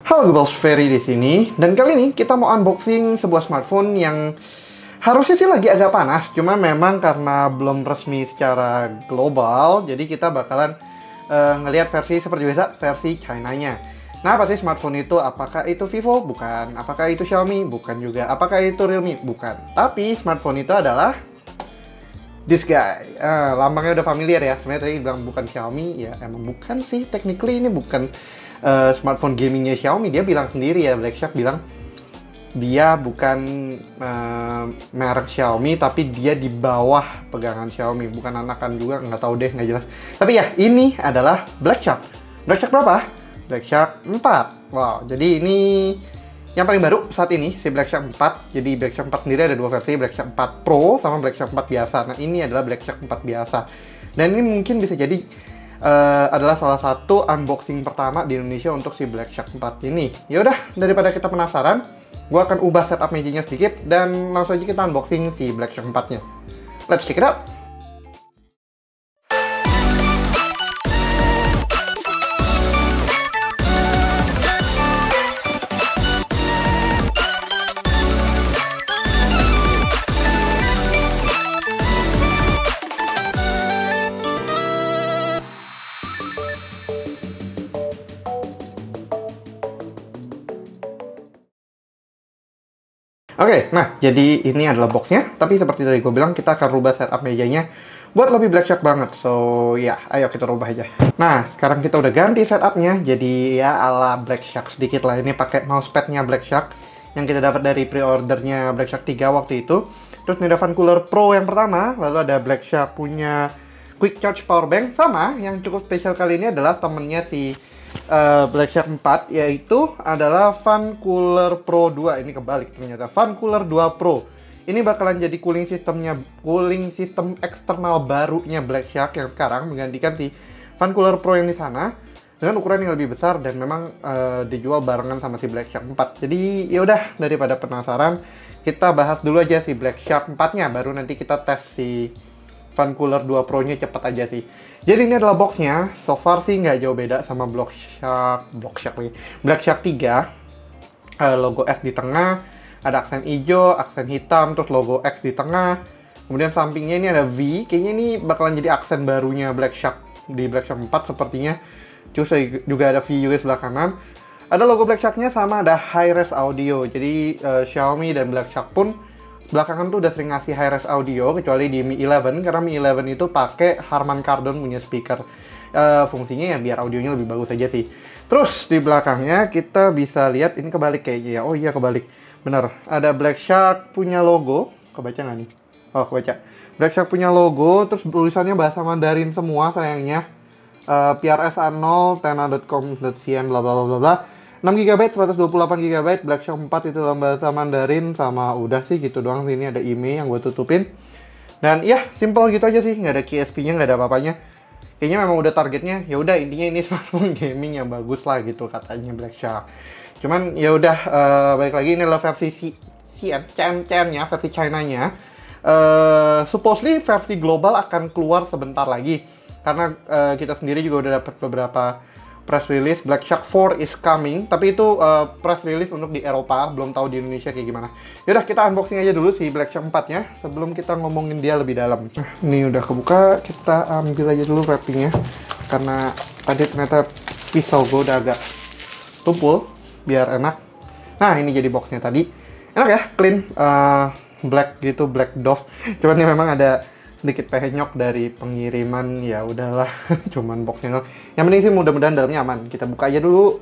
Halo Google Ferry di sini, dan kali ini kita mau unboxing sebuah smartphone yang harusnya sih lagi agak panas, cuma memang karena belum resmi secara global, jadi kita bakalan ngelihat versi seperti biasa, versi China-nya. Nah, apa sih smartphone itu? Apakah itu Vivo? Bukan. Apakah itu Xiaomi? Bukan juga. Apakah itu Realme? Bukan. Tapi smartphone itu adalah this guy. Lambangnya udah familiar ya. Sebenarnya tadi bilang bukan Xiaomi, ya emang bukan sih. Technically ini bukan smartphone gamingnya Xiaomi. Dia bilang sendiri ya, Black Shark bilang dia bukan merek Xiaomi, tapi dia di bawah pegangan Xiaomi. Bukan anakan juga, nggak tahu deh, nggak jelas. Tapi ya, ini adalah Black Shark. Black Shark berapa? Black Shark 4. Wow, jadi ini yang paling baru saat ini, si Black Shark 4. Jadi Black Shark 4 sendiri ada dua versi, Black Shark 4 Pro sama Black Shark 4 biasa. Nah, ini adalah Black Shark 4 biasa. Dan ini mungkin bisa jadi adalah salah satu unboxing pertama di Indonesia untuk si Black Shark 4 ini. Yaudah, daripada kita penasaran, gue akan ubah setup mejanya sedikit dan langsung aja kita unboxing si Black Shark 4-nya. Let's check it out! Oke, nah jadi ini adalah boxnya. Tapi seperti tadi gue bilang, kita akan rubah setup mejanya buat lebih Black Shark banget. So ya, ayo kita rubah aja. Nah, sekarang kita udah ganti setupnya. Jadi ya ala Black Shark sedikit lah. Ini pakai mousepadnya Black Shark yang kita dapat dari pre-ordernya Black Shark 3 waktu itu. Terus ini ada Fan Cooler Pro yang pertama. Lalu ada Black Shark punya Quick Charge Power Bank. Sama, yang cukup spesial kali ini adalah temennya si Black Shark 4, yaitu adalah Fan Cooler Pro 2. Ini kebalik ternyata, Fan Cooler 2 Pro. Ini bakalan jadi cooling system eksternal barunya Black Shark yang sekarang menggantikan si Fan Cooler Pro yang di sana dengan ukuran yang lebih besar dan memang dijual barengan sama si Black Shark 4. Jadi yaudah, daripada penasaran, kita bahas dulu aja si Black Shark 4-nya, baru nanti kita tes si Fan Cooler 2 Pro-nya cepet aja sih. Jadi ini adalah boxnya. So far sih nggak jauh beda sama Black Shark 3. Logo S di tengah, ada aksen hijau, aksen hitam, terus logo X di tengah. Kemudian sampingnya ini ada V. Kayaknya ini bakalan jadi aksen barunya Black Shark di Black Shark 4 sepertinya. Terus juga ada V juga sebelah kanan. Ada logo Black Shark-nya sama ada high-res audio. Jadi Xiaomi dan Black Shark pun belakangan tuh udah sering ngasih high-res audio, kecuali di Mi 11, karena Mi 11 itu pakai Harman Kardon punya speaker. Fungsinya ya biar audionya lebih bagus aja sih. Terus di belakangnya kita bisa lihat, ini kebalik kayaknya ya. Oh iya, kebalik. Bener, ada Black Shark punya logo. Kebaca nggak nih? Oh, kebaca. Black Shark punya logo, terus tulisannya bahasa Mandarin semua sayangnya. PRS A0, tena.com.cn, bla bla bla bla bla. 6GB, 128GB, Black Shark 4 itu dalam bahasa Mandarin, sama udah sih gitu doang. Sini ada IMEI yang gue tutupin. Dan ya, simple gitu aja sih, nggak ada KSP-nya, nggak ada apa-apanya. Kayaknya memang udah targetnya, ya udah intinya ini smartphone gaming yang bagus lah gitu katanya Black Shark. Cuman ya udah, balik lagi ini adalah versi CN-nya, versi China-nya. Supposedly versi global akan keluar sebentar lagi. Karena kita sendiri juga udah dapat beberapa press release, Black Shark 4 is coming, tapi itu press release untuk di Eropa, belum tahu di Indonesia kayak gimana. Yaudah, kita unboxing aja dulu si Black Shark 4-nya, sebelum kita ngomongin dia lebih dalam. Ini udah kebuka, kita ambil aja dulu wrappingnya, karena tadi ternyata pisau gue udah agak tumpul, biar enak. Nah, ini jadi boxnya tadi. Enak ya, clean, black gitu, black Dove. Cuman ini memang ada sedikit penyok dari pengiriman, ya udahlah. Cuman boxnya doang. Yang penting sih mudah-mudahan dalamnya aman. Kita buka aja dulu.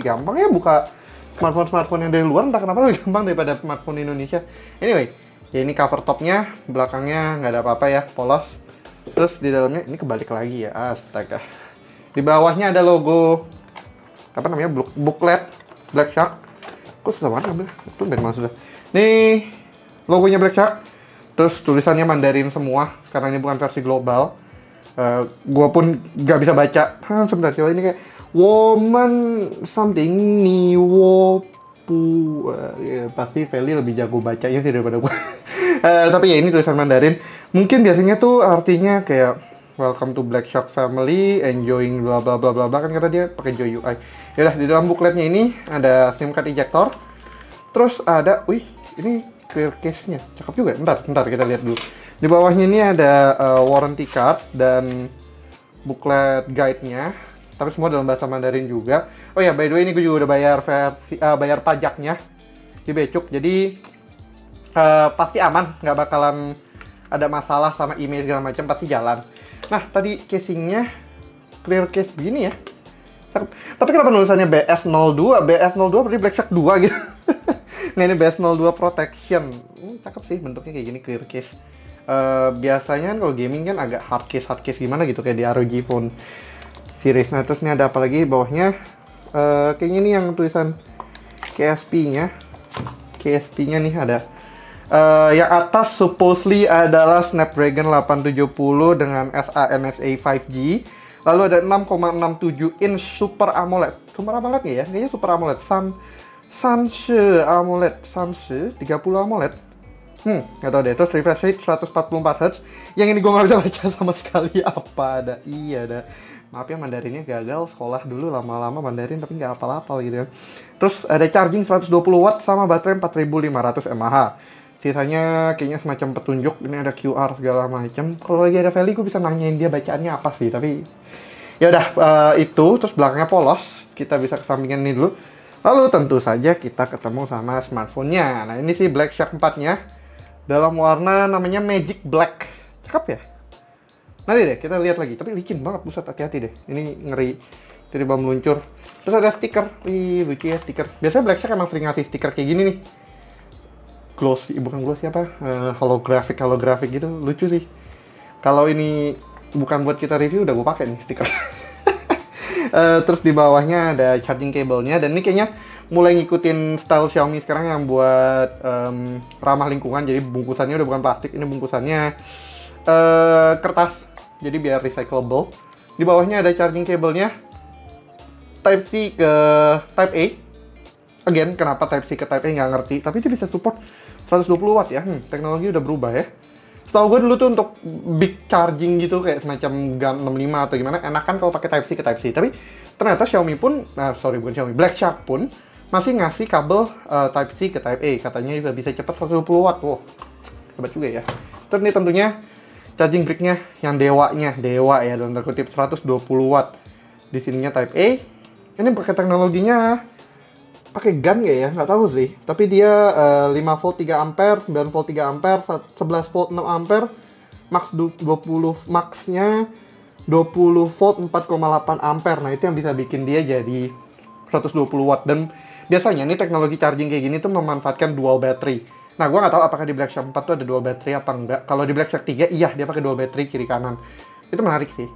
Gampang ya buka smartphone yang dari luar, entah kenapa lebih gampang daripada smartphone Indonesia. Anyway, ya ini cover topnya, belakangnya nggak ada apa-apa ya, polos. Terus di dalamnya ini kebalik lagi ya, astaga. Di bawahnya ada logo apa namanya, booklet Black Shark. Kok susah banget ambil? Itu dari mana sudah? Nih logonya Black Shark. Terus tulisannya Mandarin semua, karena ini bukan versi global. Gua pun nggak bisa baca. Sebentar, coba ini kayak woman something ni wo pu. Pasti Feli lebih jago bacanya sih daripada gua. Tapi ya ini tulisan Mandarin. Mungkin biasanya tuh artinya kayak welcome to Black Shark family, enjoying bla bla bla bla bla, kan kata dia pakai Joy UI. Yaudah, di dalam bookletnya ini ada SIM card ejector. Terus ada, wih, ini clear case-nya. Cakep juga. Ntar kita lihat dulu. Di bawahnya ini ada warranty card dan booklet guide-nya. Tapi semua dalam bahasa Mandarin juga. Oh ya, by the way ini gue juga udah bayar pajaknya di Becuk. Jadi pasti aman, nggak bakalan ada masalah sama email segala macam, pasti jalan. Nah, tadi casingnya clear case begini ya. Tapi kenapa nulisannya BS02? BS02 berarti Black Shark 2 gitu. Nah, ini BS02 Protection. Cakep sih bentuknya kayak gini, clear case. Biasanya kan kalau gaming kan agak hard case gimana gitu, kayak di ROG Phone series. Nah, terus ini ada apa lagi di bawahnya? Kayaknya ini yang tulisan KSP-nya. KSP-nya nih ada. Yang atas supposedly adalah Snapdragon 870 dengan SANSA 5G. Lalu ada 6,67 inch Super AMOLED. Super AMOLED nggak ya? Kayaknya Super AMOLED. Sanshi AMOLED. Sanshi 30 AMOLED. Nggak tau deh. Terus refresh rate 144 Hz. Yang ini gue nggak bisa baca sama sekali apa ada. Iya ada. Maaf ya, Mandarinnya gagal. Sekolah dulu lama-lama Mandarin tapi nggak hafal-hafal gitu ya. Terus ada charging 120 watt sama baterai 4500 mAh. Sisanya kayaknya semacam petunjuk. Ini ada QR segala macam. Kalau lagi ada value gue bisa nanyain dia bacaannya apa sih. Tapi ya udah, itu. Terus belakangnya polos. Kita bisa kesampingan ini dulu. Lalu tentu saja kita ketemu sama smartphone-nya. Nah, ini sih Black Shark 4-nya dalam warna namanya Magic Black. Cakep ya? Nanti deh kita lihat lagi. Tapi licin banget, buset, hati-hati deh. Ini ngeri. Tiba-tiba meluncur. Terus ada stiker. Wih, lucu ya stiker. Biasanya Black Shark emang sering ngasih stiker kayak gini nih. Glossy, bukan glossy apa? Holographic gitu. Lucu sih. Kalau ini bukan buat kita review, udah gue pakai nih stiker. Terus di bawahnya ada charging cable-nya. Dan ini kayaknya mulai ngikutin style Xiaomi sekarang yang buat ramah lingkungan. Jadi bungkusannya udah bukan plastik. Ini bungkusannya kertas. Jadi biar recyclable. Di bawahnya ada charging cable-nya. Type C ke Type A. Again, kenapa Type C ke Type A nggak ngerti. Tapi itu bisa support 120 watt ya. Teknologi udah berubah ya. Setahu gue dulu tuh untuk big charging gitu kayak semacam GAN 65 atau gimana, enakan kalau pakai Type C ke Type C. Tapi ternyata Xiaomi pun, bukan Xiaomi, Black Shark pun masih ngasih kabel Type C ke Type A. Katanya juga bisa cepat 120 watt. Wow, hebat juga ya. Terus ini tentunya charging brick-nya yang dewa ya dalam tanda kutip 120 watt. Di sininya Type A. Ini pakai teknologinya pakai GaN nggak ya? Nggak tahu sih. Tapi dia 5 volt 3 ampere, 9 volt 3 ampere, 11 volt 6 ampere, max-nya 20 volt 4,8 ampere. Nah, itu yang bisa bikin dia jadi 120 watt. Dan biasanya nih teknologi charging kayak gini tuh memanfaatkan dual battery. Nah, gue nggak tahu apakah di Black Shark 4 tuh ada dual battery apa enggak. Kalau di Black Shark 3, iya dia pakai dual battery kiri kanan. Itu menarik sih.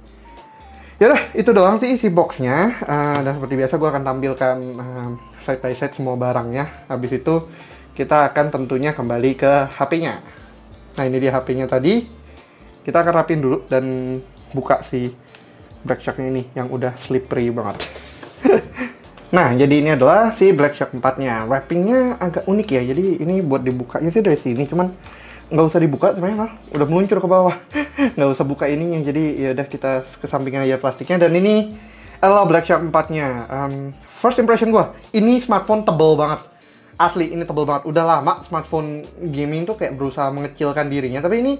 Yaudah, itu doang sih isi boxnya. Dan seperti biasa gue akan tampilkan side by side semua barangnya. Habis itu kita akan tentunya kembali ke HP-nya. Nah, ini dia HP-nya tadi. Kita akan rapin dulu dan buka si Black Shark ini yang udah slippery banget. Nah, jadi ini adalah si Black Shark 4-nya. Wrapping-nya agak unik ya. Jadi ini buat dibukanya sih dari sini, cuman nggak usah dibuka sebenarnya, udah meluncur ke bawah. Nggak usah buka ininya, jadi ya udah kita kesampingkan aja plastiknya. Dan ini adalah Black Shark 4-nya. First impression gue, ini smartphone tebel banget. Asli, ini tebel banget. Udah lama smartphone gaming tuh kayak berusaha mengecilkan dirinya, tapi ini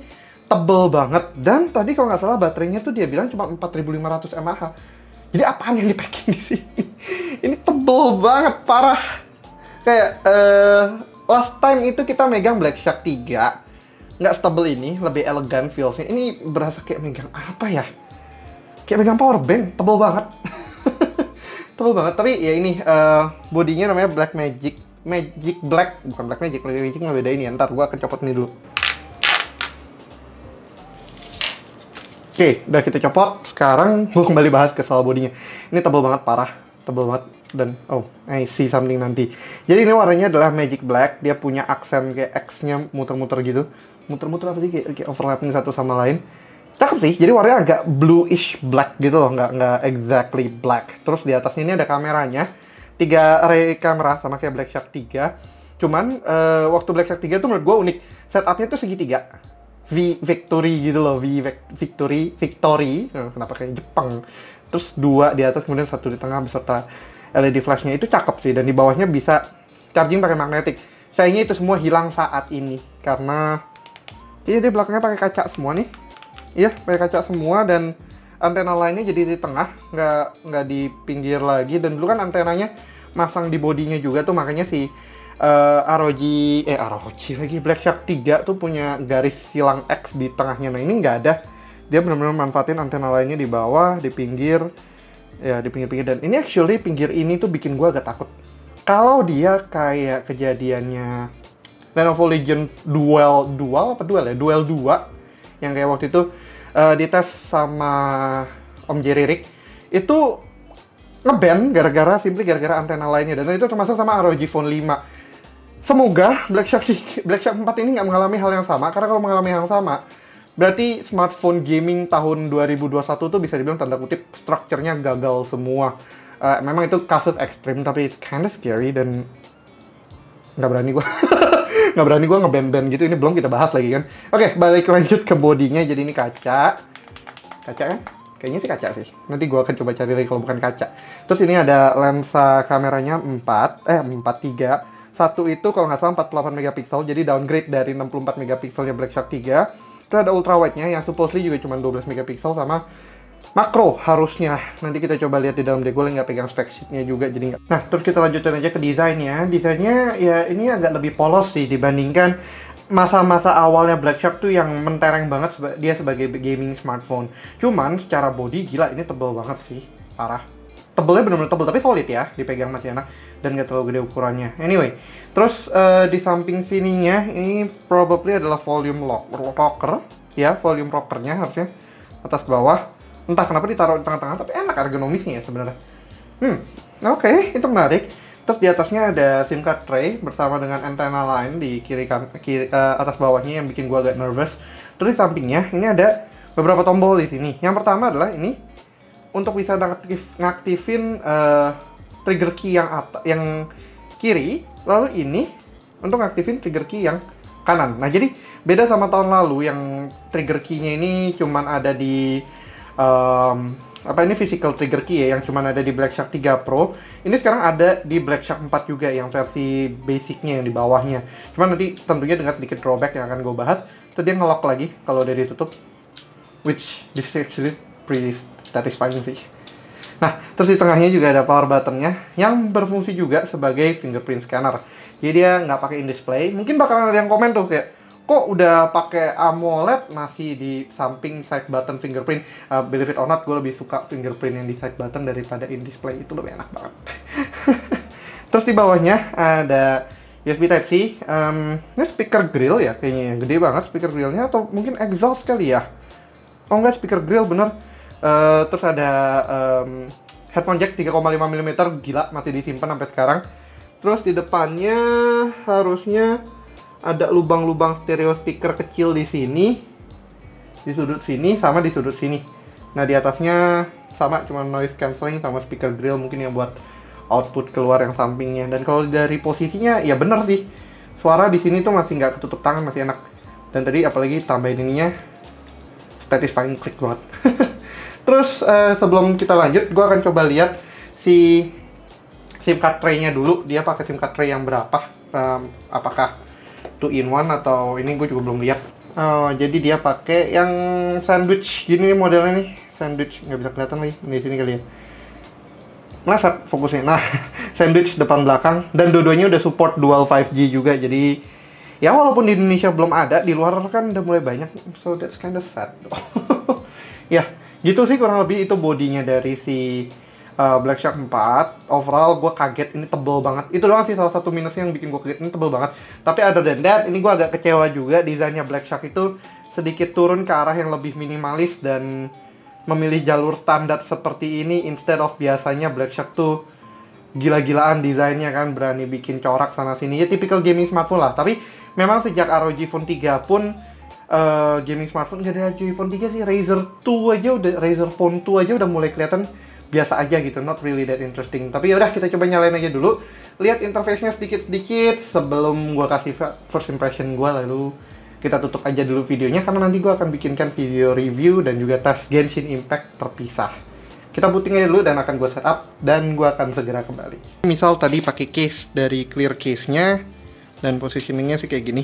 tebel banget. Dan tadi kalau nggak salah baterainya tuh dia bilang cuma 4500 mAh. Jadi apaan yang di packing di sini? Ini tebel banget, parah. Kayak last time itu kita megang Black Shark 3. Nggak setebel ini, lebih elegan feelsnya. Ini berasa kayak megang apa ya? Kayak megang power bank, tebel banget. Tebel banget, tapi ya ini bodinya namanya Black Magic Black, bukan Black Magic nggak beda ini ya. Ntar gua akan copot ini dulu. Oke, udah kita copot. Sekarang gua kembali bahas ke soal bodinya. Ini tebel banget, parah, tebel banget. Dan I see something nanti. Jadi ini warnanya adalah Magic Black. Dia punya aksen kayak X-nya muter-muter gitu. Muter-muter apa sih? Kayak overlapping satu sama lain. Cakep sih. Jadi warnanya agak bluish black gitu loh. Nggak exactly black. Terus di atasnya ini ada kameranya. 3 array kamera sama kayak Black Shark 3. Cuman waktu Black Shark 3 tuh menurut gue unik. Setupnya tuh segitiga. Victory gitu loh, Victory. Kenapa kayak Jepang? Terus 2 di atas, kemudian 1 di tengah beserta LED flashnya. Itu cakep sih, dan di bawahnya bisa charging pakai magnetik. Sayangnya itu semua hilang saat ini karena dia belakangnya pakai kaca semua nih. Iya, pakai kaca semua, dan antena lainnya jadi di tengah, nggak di pinggir lagi. Dan dulu kan antenanya masang di bodinya juga tuh, makanya si ROG lagi Black Shark 3 tuh punya garis silang X di tengahnya. Nah ini nggak ada, dia benar-benar manfaatin antena lainnya di bawah, di pinggir, ya di pinggir-pinggir. Dan ini actually pinggir ini tuh bikin gua agak takut. Kalau dia kayak kejadiannya Lenovo Legion Duel 2 yang kayak waktu itu dites sama Om Jerry Rick, itu nge-ban gara-gara antena lainnya, dan itu termasuk sama ROG Phone 5. Semoga Black Shark 4 ini nggak mengalami hal yang sama, karena kalau mengalami hal yang sama, berarti smartphone gaming tahun 2021 tuh bisa dibilang tanda kutip strukturnya gagal semua. Memang itu kasus ekstrim, tapi it's kinda scary, dan nggak berani gue nggak berani gue nge-ban gitu. Ini belum kita bahas lagi kan. Oke, balik lanjut ke bodinya. Jadi ini kaca kan? Kayaknya sih kaca sih. Nanti gue akan coba cari lagi kalau bukan kaca. Terus ini ada lensa kameranya 4.3. Satu itu kalau nggak salah 48 megapiksel, jadi downgrade dari 64 megapikselnya Black Shark 3. Terus ada ultra wide-nya yang supposedly juga cuma 12 megapiksel, sama makro harusnya. Nanti kita coba lihat di dalam deh, gue nggak pegang spek sheet-nya juga, jadi nggak. Nah, terus kita lanjutin aja ke desainnya. Desainnya ya ini agak lebih polos sih dibandingkan masa-masa awalnya Black Shark tuh yang mentereng banget dia sebagai gaming smartphone. Cuman secara body gila, ini tebel banget sih, parah. Tebelnya bener-bener tebel, tapi solid ya, dipegang masih enak dan gak terlalu gede ukurannya. Anyway, terus di samping sininya ini probably adalah volume rocker, ya, volume rockernya harusnya atas bawah. Entah kenapa ditaruh di tengah-tengah, tapi enak ergonomisnya ya sebenarnya. Oke, itu menarik. Terus di atasnya ada SIM card tray bersama dengan antena lain di kiri atas bawahnya yang bikin gua agak nervous. Terus di sampingnya ini ada beberapa tombol di sini. Yang pertama adalah ini untuk bisa ngaktifin trigger key yang kiri, lalu ini untuk ngaktifin trigger key yang kanan. Nah, jadi beda sama tahun lalu yang trigger key-nya ini cuman ada di ini physical trigger key ya, yang cuma ada di Black Shark 3 Pro. Ini sekarang ada di Black Shark 4 juga, yang versi basicnya yang di bawahnya. Cuman nanti tentunya dengan sedikit drawback yang akan gue bahas. Terus dia nge-lock lagi kalau udah ditutup, which this is actually pretty satisfying sih. Nah, terus di tengahnya juga ada power button-nya yang berfungsi juga sebagai fingerprint scanner. Jadi dia nggak pakai in display. Mungkin bakalan ada yang komen tuh kayak, kok udah pakai AMOLED masih di samping side button fingerprint. Believe it or not, gue lebih suka fingerprint yang di side button daripada in display. Itu lebih enak banget. Terus di bawahnya ada USB Type-C. Ini speaker grill ya kayaknya, gede banget speaker grillnya, atau mungkin exhaust kali ya. Oh enggak, speaker grill bener. Terus ada headphone jack 3,5 mm, gila masih disimpan sampai sekarang. Terus di depannya harusnya ada lubang-lubang stereo speaker kecil di sini, di sudut sini sama di sudut sini. Nah, di atasnya sama, cuma noise cancelling sama speaker grill mungkin yang buat output keluar yang sampingnya. Dan kalau dari posisinya ya bener sih, suara di sini tuh masih nggak ketutup tangan, masih enak. Dan tadi apalagi tambahin ininya, satisfying click banget. Terus sebelum kita lanjut, gue akan coba lihat si SIM card tray-nya dulu. Dia pakai SIM card tray yang berapa? Apakah 2-in-1 atau ini gue juga belum lihat. Jadi dia pakai yang sandwich gini modelnya nih. Sandwich, nggak bisa kelihatan lagi di sini kali ya. Masa fokusnya? Nah, sandwich depan belakang, dan dua-duanya udah support dual 5G juga. Jadi ya walaupun di Indonesia belum ada, di luar kan udah mulai banyak. So that's kind of sad. Ya, gitu sih kurang lebih itu bodinya dari si Black Shark 4. Overall gue kaget, ini tebel banget. Itu doang sih salah satu minusnya yang bikin gue kaget, ini tebel banget. Tapi other than that, ini gue agak kecewa juga. Desainnya Black Shark itu sedikit turun ke arah yang lebih minimalis dan memilih jalur standar seperti ini instead of biasanya Black Shark tuh gila-gilaan desainnya kan, berani bikin corak sana sini. Ya typical gaming smartphone lah. Tapi memang sejak ROG Phone 3 pun gaming smartphone, gak ada ROG Phone 3 sih, Razer Phone 2 aja udah mulai kelihatan biasa aja gitu, not really that interesting. Tapi yaudah, kita coba nyalain aja dulu, lihat interface-nya sedikit-sedikit sebelum gua kasih first impression gua, lalu kita tutup aja dulu videonya karena nanti gue akan bikinkan video review dan juga tes Genshin Impact terpisah. Kita booting aja dulu dan akan gue setup dan gue akan segera kembali. Misal tadi pakai case dari clear case-nya dan positioningnya sih kayak gini.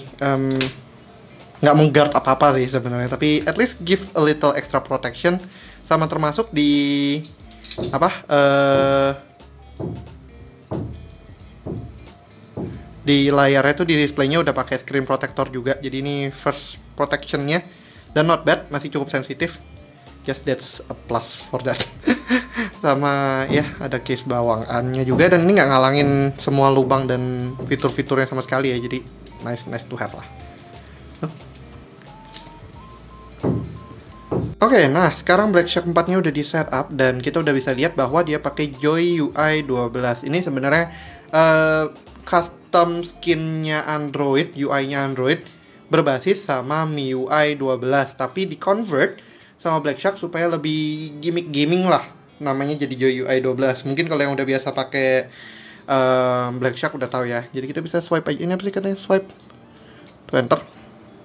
Nggak mengguard apa-apa sih sebenarnya, tapi at least give a little extra protection. Sama termasuk di di layarnya tuh di displaynya udah pakai screen protector juga, jadi ini first protectionnya dan not bad, masih cukup sensitif. Just that's a plus for that. Sama ya ada case bawaannya juga, dan ini nggak ngalangin semua lubang dan fitur-fiturnya sama sekali ya, jadi nice to have lah. Oke, nah sekarang Black Shark 4-nya udah di setup dan kita udah bisa lihat bahwa dia pakai Joy UI 12. Ini sebenarnya custom skinnya Android, UI-nya Android berbasis sama MIUI 12, tapi di convert sama Black Shark supaya lebih gimmick gaming lah, namanya jadi Joy UI 12. Mungkin kalau yang udah biasa pakai Black Shark udah tahu ya. Jadi kita bisa swipe aja, ini apa sih katanya, swipe to enter.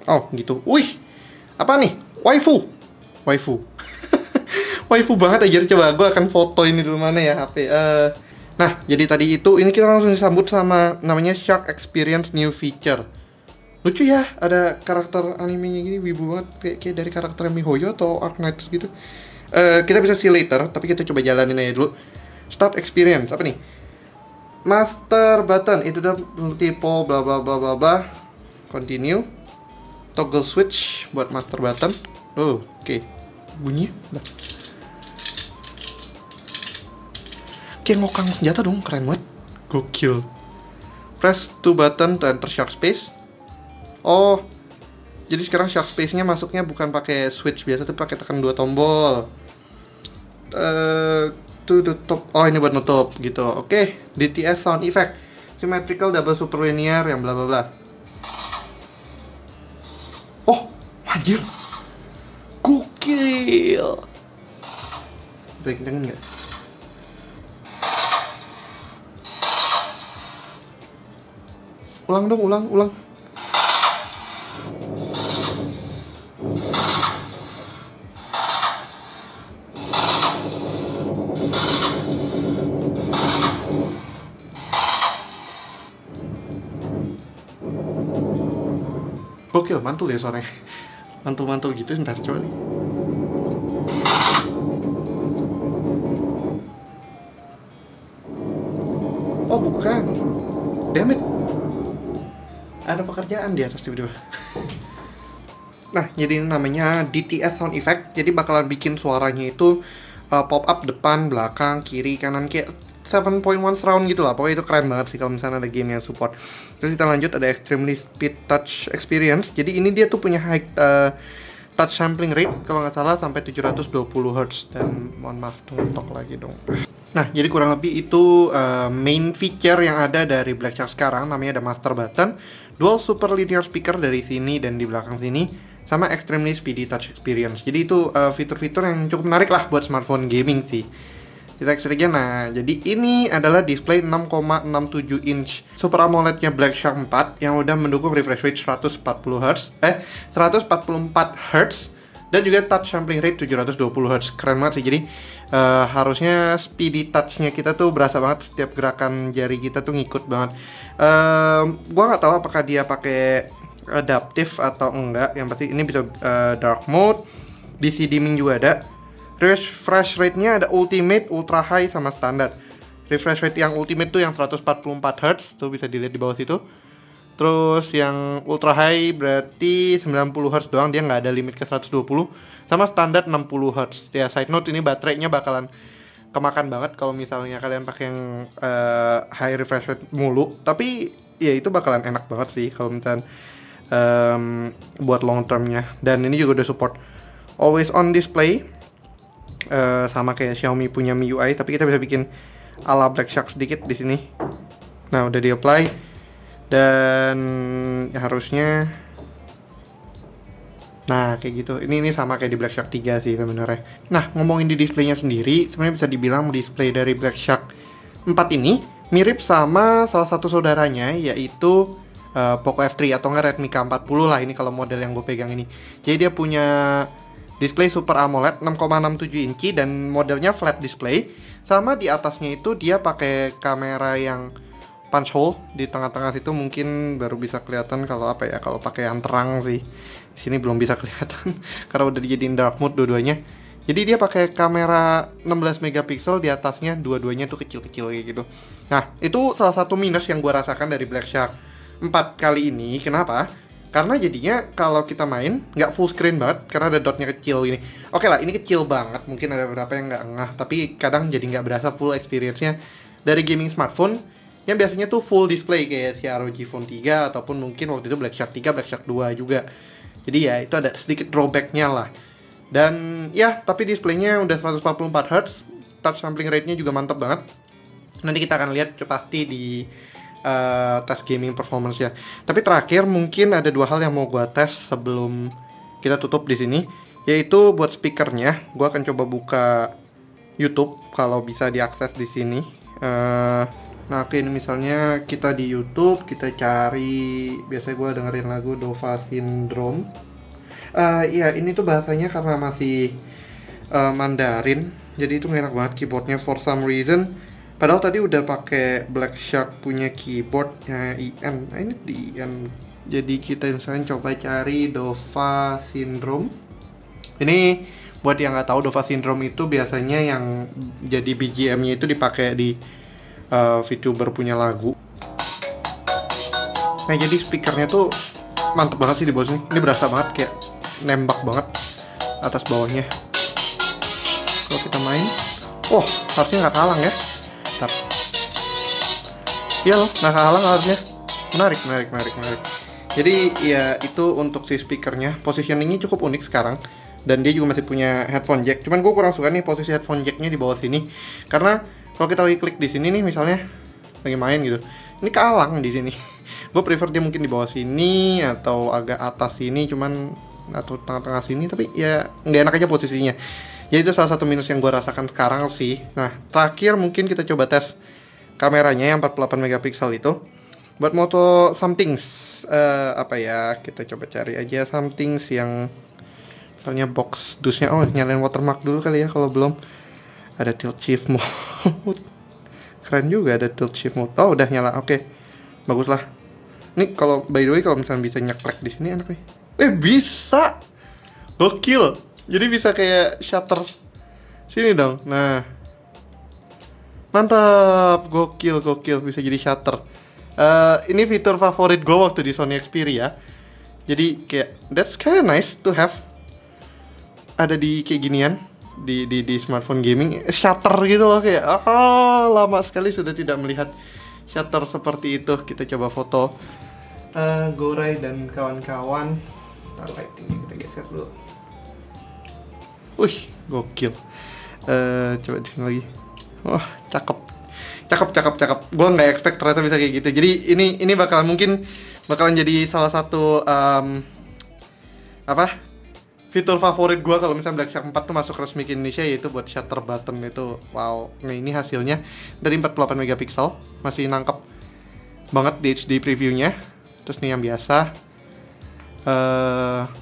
Oh gitu, wih apa nih, waifu waifu banget aja. Coba gue akan foto ini dulu, mana ya HP. Nah, jadi tadi itu, ini kita langsung disambut sama namanya Shark Experience New Feature. Lucu ya, ada karakter animenya gini, wibu banget, kayak dari karakter MiHoYo atau Arknights gitu. Kita bisa see later, tapi kita coba jalanin aja dulu. Start Experience, apa nih? Master Button, itu udah multiple bla bla bla bla bla. Continue. Toggle switch buat Master Button. Oh, oke. Bunyi. Kayak ngokang senjata dong, keren banget. Gokil. Press 2 button to enter Shark Space. Oh, jadi sekarang Shark Space-nya masuknya bukan pakai switch biasa, tapi pakai tekan 2 tombol. To the top. Oh, ini buat nutup gitu. Oke, DTS sound effect. Symmetrical double super linear yang bla bla bla. Oh, anjir. Gokil. Bisa kencengin nggak? Ulang dong, ulang. Gokil, mantul ya suaranya. Mantul gitu, ntar coba nih. Oh bukan, damn it. Ada pekerjaan di atas tiba-tiba. Nah, jadi ini namanya DTS sound effect. Jadi bakalan bikin suaranya itu pop up depan, belakang, kiri, kanan, kayak 7.1 surround gitu lah. Pokoknya itu keren banget sih kalau misalnya ada game yang support. Terus kita lanjut, ada extremely speed touch experience. Jadi ini dia tuh punya high touch sampling rate kalau nggak salah sampai 720 Hz. Dan mohon maaf tuh ngetok lagi dong. Nah, jadi kurang lebih itu main feature yang ada dari Black Shark sekarang. Namanya ada Master Button, dual super linear speaker dari sini dan di belakang sini, sama extremely speedy touch experience. Jadi itu fitur-fitur yang cukup menarik lah buat smartphone gaming sih. Kita exit aja. Nah, jadi ini adalah display 6,67 inch Super AMOLED-nya Black Shark 4 yang udah mendukung refresh rate 144 Hz dan juga touch sampling rate 720 Hz. Keren banget sih. Jadi harusnya speedy touch-nya kita tuh berasa banget, setiap gerakan jari kita tuh ngikut banget. Gua nggak tahu apakah dia pakai adaptif atau enggak. Yang pasti ini bisa dark mode, DC dimming juga ada. Refresh rate-nya ada ultimate, ultra high, sama standar. Refresh rate yang ultimate tuh yang 144 Hz, tuh bisa dilihat di bawah situ. Terus yang ultra high berarti 90 Hz doang, dia nggak ada limit ke 120. Sama standar 60 Hz. Ya, side note, ini baterainya bakalan kemakan banget kalau misalnya kalian pakai yang high refresh rate mulu. Tapi ya itu bakalan enak banget sih kalau misalnya buat long termnya. Dan ini juga udah support always on display. Sama kayak Xiaomi punya MIUI, tapi kita bisa bikin ala Black Shark sedikit di sini. Nah, udah di apply dan ya harusnya, nah kayak gitu. Ini sama kayak di Black Shark 3 sih sebenarnya. Nah, ngomongin di displaynya sendiri, sebenarnya bisa dibilang display dari Black Shark 4 ini mirip sama salah satu saudaranya, yaitu Poco F3 atau nggak Redmi K40 lah, ini kalau model yang gue pegang ini. Jadi dia punya display Super AMOLED 6,67 inci dan modelnya flat display. Sama di atasnya itu dia pakai kamera yang punch hole di tengah-tengah situ, mungkin baru bisa kelihatan kalau apa ya, kalau pakai yang terang sih. Di sini belum bisa kelihatan karena udah dijadiin dark mode dua-duanya. Jadi dia pakai kamera 16 megapiksel di atasnya, dua-duanya tuh kecil-kecil kayak gitu. Nah, itu salah satu minus yang gue rasakan dari Black Shark 4 kali ini. Kenapa? Karena jadinya kalau kita main nggak full screen banget karena ada dotnya kecil ini. Oke lah, ini kecil banget, mungkin ada beberapa yang nggak ngeh, tapi kadang jadi nggak berasa full experience-nya dari gaming smartphone yang biasanya tuh full display kayak si ROG Phone 3 ataupun mungkin waktu itu Black Shark 3, Black Shark 2 juga. Jadi ya itu ada sedikit drawback-nya lah. Dan ya, tapi displaynya udah 144Hz, touch sampling rate-nya juga mantap banget. Nanti kita akan lihat pasti di tes gaming performance ya. Tapi terakhir mungkin ada dua hal yang mau gue tes sebelum kita tutup di sini, yaitu buat speakernya. Gue akan coba buka YouTube kalau bisa diakses di sini. Nah, oke, ini misalnya kita di YouTube, kita cari, biasanya gue dengerin lagu Dova Syndrome. Ya, ini tuh bahasanya karena masih Mandarin, jadi itu enak banget keyboardnya for some reason. Padahal tadi udah pakai Black Shark punya keyboardnya IN. Nah, ini di IN. Jadi kita misalnya coba cari Dova Syndrome. Ini buat yang nggak tahu, Dova Syndrome itu biasanya yang jadi BGM-nya itu dipakai di VTuber punya lagu. Nah, jadi speakernya tuh mantep banget sih di bawah sini. Ini berasa banget kayak nembak banget atas bawahnya. Kalau kita main, harusnya nggak kalang ya. Bentar. Iya loh, nggak kalang harusnya. Menarik. Jadi ya itu untuk si speakernya. Positioningnya cukup unik sekarang. Dan dia juga masih punya headphone jack. Cuman gue kurang suka nih posisi headphone jacknya di bawah sini. Karena kalau kita lagi klik di sini nih misalnya, lagi main gitu, ini kalang di sini. Gue prefer dia mungkin di bawah sini atau agak atas sini, cuman atau tengah-tengah sini. Tapi ya nggak enak aja posisinya. Jadi itu salah satu minus yang gue rasakan sekarang sih. Nah, terakhir mungkin kita coba tes kameranya yang 48 megapiksel itu. Buat moto somethings, apa ya, kita coba cari aja somethings yang misalnya box dusnya. Nyalain watermark dulu kali ya kalau belum. Ada tilt shift mode. Keren juga ada tilt shift mode. Udah nyala, oke. Bagus lah. Nih kalau by the way kalau misalnya bisa nyeklek di sini enak nih. Bisa. Gokil. Jadi bisa kayak shutter sini dong. Nah, mantap, gokil, bisa jadi shutter. Ini fitur favorit gue waktu di Sony Xperia. Jadi kayak that's kinda nice to have. Ada di kayak ginian di smartphone gaming, shutter gitu loh, kayak lama sekali sudah tidak melihat shutter seperti itu. Kita coba foto Gorai dan kawan-kawan. Ntar lightingnya kita geser dulu. Wih, gokil. Coba di sini lagi. Wah, cakep. Gua nggak expect ternyata bisa kayak gitu. Jadi ini bakalan jadi salah satu fitur favorit gua kalau misalnya Black Shark 4 tuh masuk resmi ke Indonesia, yaitu buat shutter button itu. Wow. Nah, ini hasilnya dari 48 megapiksel, masih nangkep banget di HD previewnya. Terus nih yang biasa,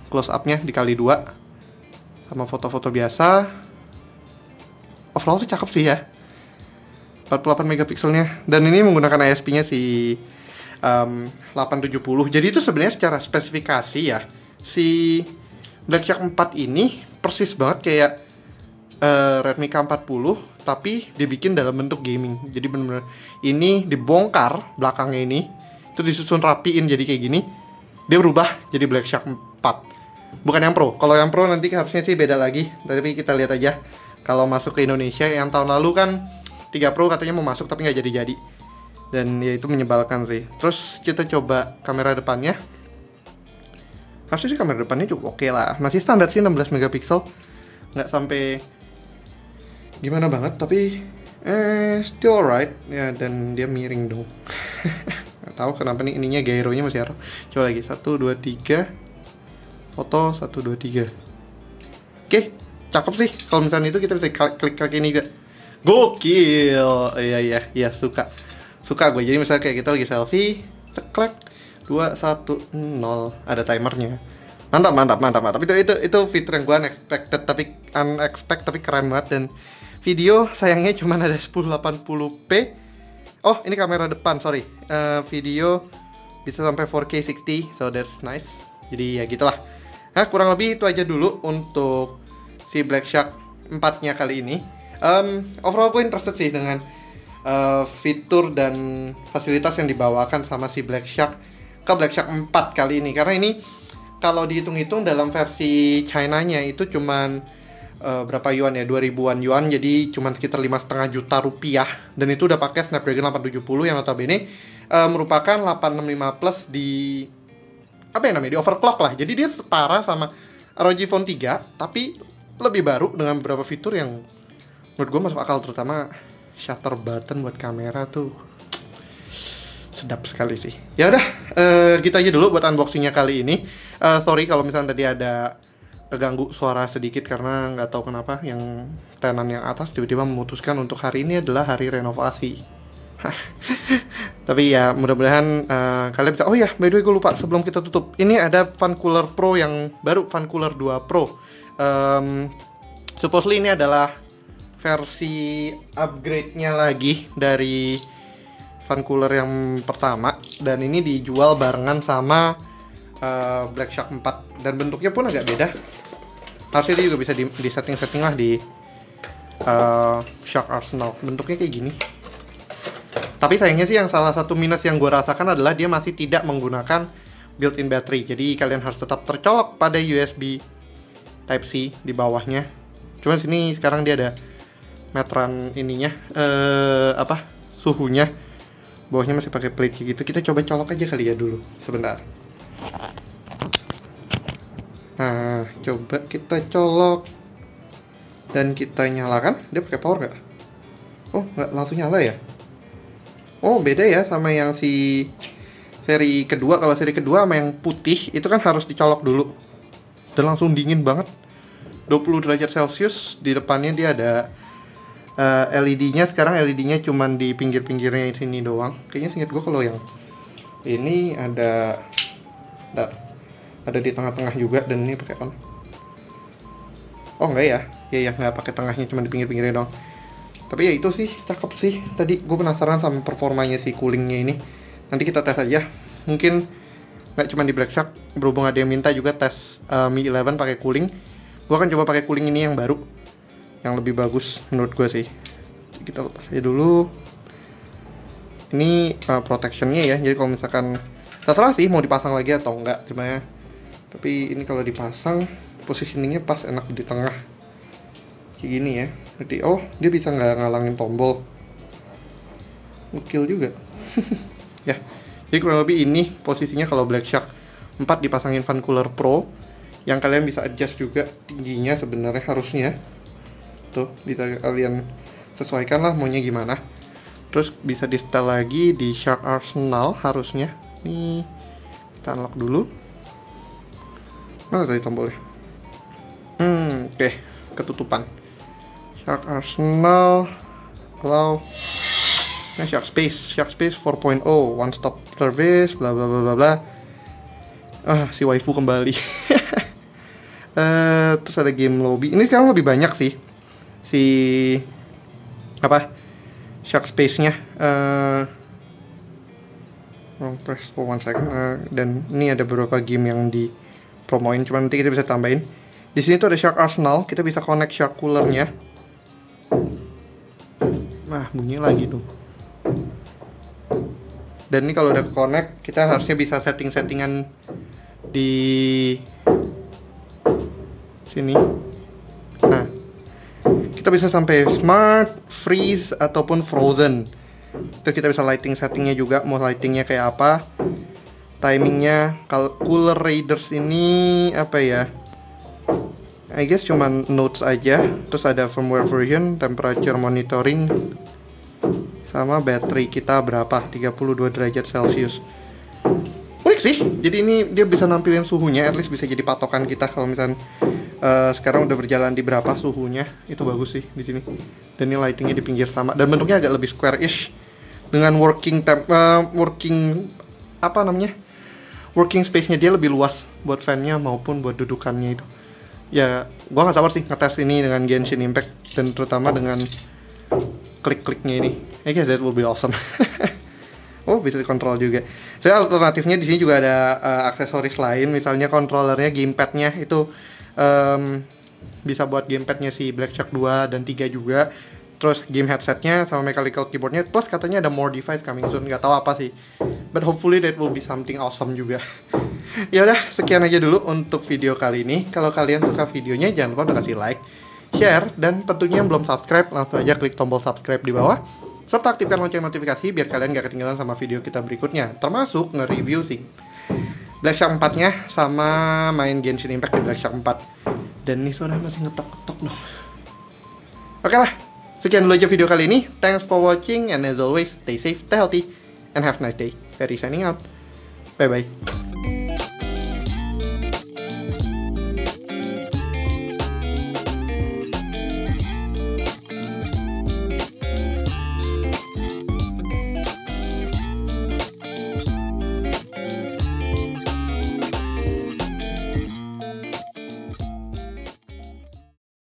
close up-nya dikali 2 sama foto-foto biasa. Overall sih cakep sih ya, 48 megapikselnya. Dan ini menggunakan ISP-nya si 870. Jadi itu sebenarnya secara spesifikasi ya, si Black Shark 4 ini persis banget kayak Redmi K40, tapi dibikin dalam bentuk gaming. Jadi bener-bener ini dibongkar belakangnya ini, terus disusun rapiin jadi kayak gini. Dia berubah jadi Black Shark 4. Bukan yang Pro. Kalau yang Pro nanti harusnya sih beda lagi. Tapi kita lihat aja kalau masuk ke Indonesia. Yang tahun lalu kan 3 Pro katanya mau masuk tapi nggak jadi-jadi. Dan ya itu menyebalkan sih. Terus kita coba kamera depannya. Harusnya sih kamera depannya cukup oke lah. Masih standar sih 16 megapiksel. Nggak sampai gimana banget, tapi still alright. Ya, dan dia miring dong. Nggak tahu kenapa nih ininya gyronya masih arrow. Coba lagi, 1, 2, 3. Foto 1, 2, 3. Oke, cakep sih. Kalau misalnya itu kita bisa klik ini juga. Gokil. Iya, suka gue. Jadi misalnya kayak kita lagi selfie, teklek, 2, 1, 0. Ada timernya. Mantap. Itu fitur yang gue unexpected tapi keren banget. Dan video sayangnya cuma ada 1080p. Oh, ini kamera depan, sorry. Video bisa sampai 4K 60, so that's nice. Jadi ya gitulah. Nah, kurang lebih itu aja dulu untuk si Black Shark 4-nya kali ini. Overall gue interested sih dengan fitur dan fasilitas yang dibawakan sama si Black Shark ke Black Shark 4 kali ini. Karena ini kalau dihitung-hitung dalam versi China-nya itu cuman berapa yuan ya, 2000-an yuan, jadi cuman sekitar 5,5 juta rupiah. Dan itu udah pakai Snapdragon 870 yang notabene merupakan 865 Plus di apa yang namanya, di overclock lah. Jadi dia setara sama ROG Phone 3 tapi lebih baru dengan beberapa fitur yang menurut gue masuk akal, terutama shutter button buat kamera tuh sedap sekali sih. Ya udah, gitu aja dulu buat unboxingnya kali ini. Sorry kalau misalnya tadi ada keganggu suara sedikit karena nggak tahu kenapa yang tenan yang atas tiba-tiba memutuskan untuk hari ini adalah hari renovasi. Tapi ya mudah-mudahan kalian bisa. Oh ya, by the way gue lupa sebelum kita tutup. Ini ada Fan Cooler Pro yang baru, Fan Cooler 2 Pro. Supposedly ini adalah versi upgrade-nya lagi dari Fan Cooler yang pertama, dan ini dijual barengan sama Black Shark 4 dan bentuknya pun agak beda. Harusnya dia juga bisa di setting-setting lah di Shark Arsenal. Bentuknya kayak gini. Tapi sayangnya sih yang salah satu minus yang gue rasakan adalah dia masih tidak menggunakan built-in battery. Jadi kalian harus tetap tercolok pada USB Type-C di bawahnya. Cuman sini sekarang dia ada meteran ininya, suhunya. Bawahnya masih pakai plate kayak gitu. Kita coba colok aja kali ya dulu, sebentar. Nah, coba kita colok dan kita nyalakan. Dia pakai power nggak? Oh, nggak langsung nyala ya? Oh, beda ya sama yang si seri kedua. Kalau seri kedua sama yang putih itu kan harus dicolok dulu dan langsung dingin banget. 20 derajat Celcius. Di depannya dia ada LED-nya. Sekarang LED-nya cuman di pinggir-pinggirnya sini doang. Kayaknya seinget gue kalau yang ini ada di tengah-tengah juga, dan ini pakai on. Oh enggak ya? Ya nggak pakai tengahnya, cuma di pinggir-pinggirnya doang. Tapi ya itu sih cakep sih. Tadi gue penasaran sama performanya si coolingnya ini. Nanti kita tes aja. Mungkin nggak cuma di Black Shark, berhubung ada yang minta juga tes Mi 11 pakai cooling. Gue akan coba pakai cooling ini yang baru, yang lebih bagus menurut gue sih. Kita lepas aja dulu. Ini protectionnya ya. Jadi kalau misalkan terserah sih mau dipasang lagi atau enggak, cuma ya. Tapi ini kalau dipasang positioningnya pas enak di tengah. Kayak gini ya. Jadi dia bisa nggak ngalangin tombol. Ngekil juga. Ya. Jadi kurang lebih ini posisinya kalau Black Shark 4 dipasangin Fan Cooler Pro, yang kalian bisa adjust juga tingginya sebenarnya harusnya. Tuh, bisa kalian sesuaikan lah maunya gimana. Terus bisa di setel lagi di Shark Arsenal harusnya. Nih, kita unlock dulu. Mana tadi tombolnya? Oke, ketutupan. Shark Arsenal, allow. Nah, Shark Space 4.0, one stop service, bla bla bla bla bla. Si waifu kembali. Terus ada game lobby. Ini sekarang lebih banyak sih si Shark Space-nya. Press for 1 second. Dan ini ada beberapa game yang dipromoin, cuma nanti kita bisa tambahin. Di sini tuh ada Shark Arsenal, kita bisa connect Shark Cooler-nya. Nah, bunyinya lagi tuh. Dan ini kalau udah connect, kita harusnya bisa setting-settingan di sini. Nah, kita bisa sampai smart, freeze, ataupun frozen. Terus kita bisa lighting settingnya juga, mau lightingnya kayak apa, timingnya. Kalau Cooler Raiders ini apa ya, I guess cuman notes aja. Terus ada firmware version, temperature monitoring, sama baterai kita berapa, 32 derajat Celcius. Unik sih, jadi ini dia bisa nampilin suhunya, at least bisa jadi patokan kita kalau misalnya sekarang udah berjalan di berapa suhunya. Itu bagus sih di sini. Dan ini lightingnya di pinggir sama, dan bentuknya agak lebih square-ish dengan working working space-nya dia lebih luas buat fan-nya maupun buat dudukannya itu. Ya, gua nggak sabar sih ngetes ini dengan Genshin Impact dan terutama dengan klik-kliknya ini. I guess that will be awesome. Oh, bisa dikontrol juga. Saya alternatifnya di sini juga ada aksesoris lain, misalnya controllernya, gamepad-nya itu bisa buat gamepad-nya si Black Shark 2 dan 3 juga. Terus game headset-nya sama mechanical keyboard-nya, plus katanya ada more device coming soon, nggak tahu apa sih. But hopefully that will be something awesome juga. Ya udah, sekian aja dulu untuk video kali ini. Kalau kalian suka videonya, jangan lupa untuk kasih like, share, dan tentunya yang belum subscribe, langsung aja klik tombol subscribe di bawah. Serta aktifkan lonceng notifikasi biar kalian gak ketinggalan sama video kita berikutnya. Termasuk nge-review sih Black Shark 4-nya sama main Genshin Impact di Black Shark 4. Dan ini suara masih ngetok-ngetok dong. Oke lah, sekian dulu aja video kali ini. Thanks for watching and as always, stay safe, stay healthy, and have a nice day. Ferry signing out. Bye-bye.